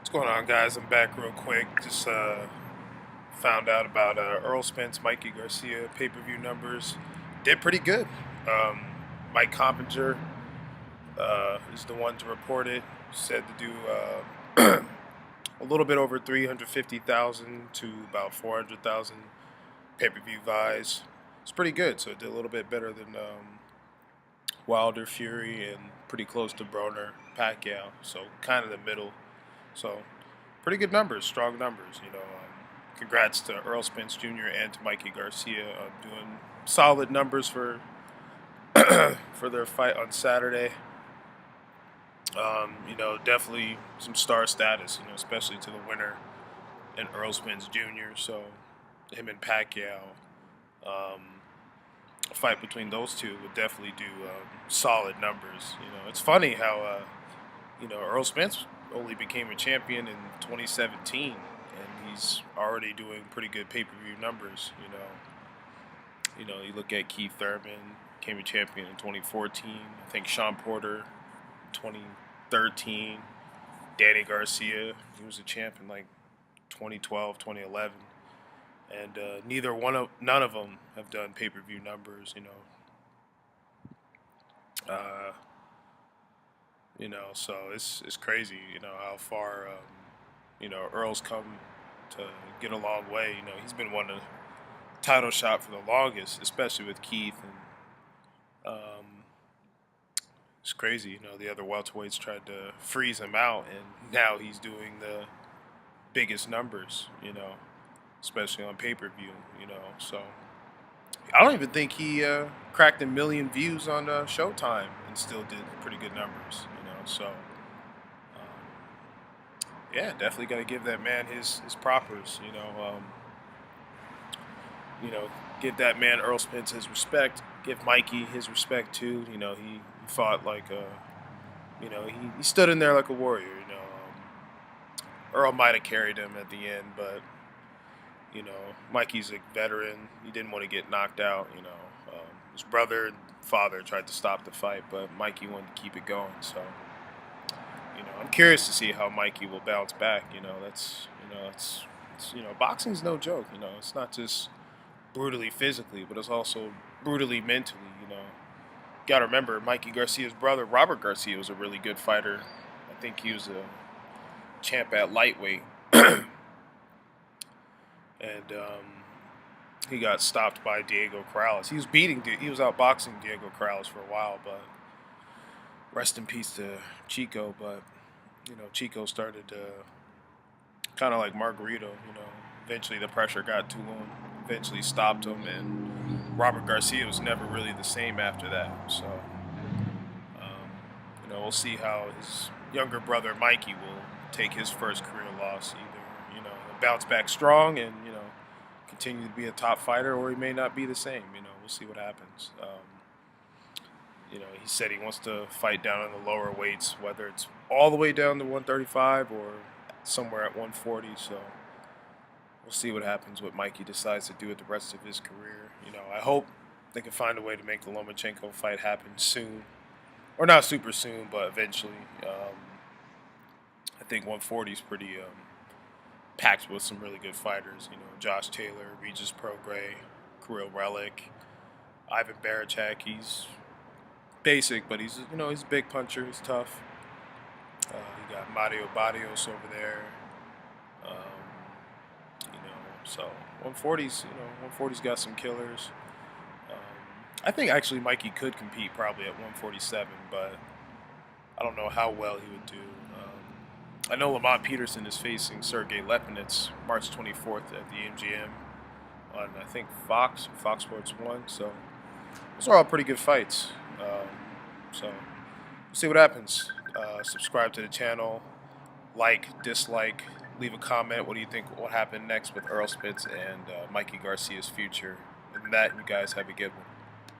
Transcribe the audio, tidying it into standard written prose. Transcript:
What's going on, guys? I'm back real quick. Just found out about Earl Spence, Mikey Garcia pay-per-view numbers. Did pretty good. Um, Mike Coppinger is the one to report it. Said to do a little bit over 350,000 to about 400,000 pay-per-view buys. It's pretty good. So it did a little bit better than Wilder, Fury, and pretty close to Broner, Pacquiao. So kind of the middle. So pretty good numbers, strong numbers. Congrats to Earl Spence Jr. and to Mikey Garcia on doing solid numbers for for their fight on Saturday. Definitely some star status. Especially to the winner and Earl Spence Jr. So him and Pacquiao. Um, a fight between those two would definitely do solid numbers. It's funny how Earl Spence only became a champion in 2017, and he's already doing pretty good pay-per-view numbers. You look at Keith Thurman, became a champion in 2014. I think Sean Porter, 2013. Danny Garcia, he was a champ in like 2012, 2011, and none of them have done pay-per-view numbers. Uh, so it's crazy, how far, Earl's come to get a long way. He's been wanting a title shot for the longest, especially with Keith, and it's crazy. The other welterweights tried to freeze him out, and now he's doing the biggest numbers, especially on pay-per-view, so I don't even think he cracked 1 million views on Showtime and still did pretty good numbers, So, yeah, definitely got to give that man his propers, give that man Earl Spence his respect. Give Mikey his respect too. He fought like he stood in there like a warrior. Earl might have carried him at the end, but Mikey's a veteran. He didn't want to get knocked out. His brother and father tried to stop the fight, but Mikey wanted to keep it going. So, I'm curious to see how Mikey will bounce back. Boxing's no joke. It's not just brutally physically, but it's also brutally mentally. Got to remember, Mikey Garcia's brother, Robert Garcia, was a really good fighter. I think he was a champ at lightweight. And he got stopped by Diego Corrales. He was outboxing Diego Corrales for a while, but rest in peace to Chico. But Chico started to kind of like Margarito. Eventually the pressure got to him. Eventually stopped him, and Robert Garcia was never really the same after that. So, we'll see how his younger brother Mikey will take his first career loss. Either he'll bounce back strong and continue to be a top fighter, or he may not be the same. We'll see what happens. He said he wants to fight down in the lower weights, whether it's all the way down to 135 or somewhere at 140. So we'll see what happens, what Mikey decides to do with the rest of his career. I hope they can find a way to make the Lomachenko fight happen soon, or not super soon, but eventually. I think 140 is pretty packed with some really good fighters. Josh Taylor, Regis Prograis, Kirill Relic, Ivan Barachak. He's basic, but he's a big puncher. He's tough. You got Mario Barrios over there. So 140's got some killers. I think actually Mikey could compete probably at 147, but I don't know how well he would do. I know Lamont Peterson is facing Sergey Lepinets March 24th at the MGM on, I think, Fox Sports 1. So those are all pretty good fights. So we'll see what happens. Subscribe to the channel, like, dislike, leave a comment. What do you think will happen next with Earl Spence and Mikey Garcia's future? And that, you guys have a good one.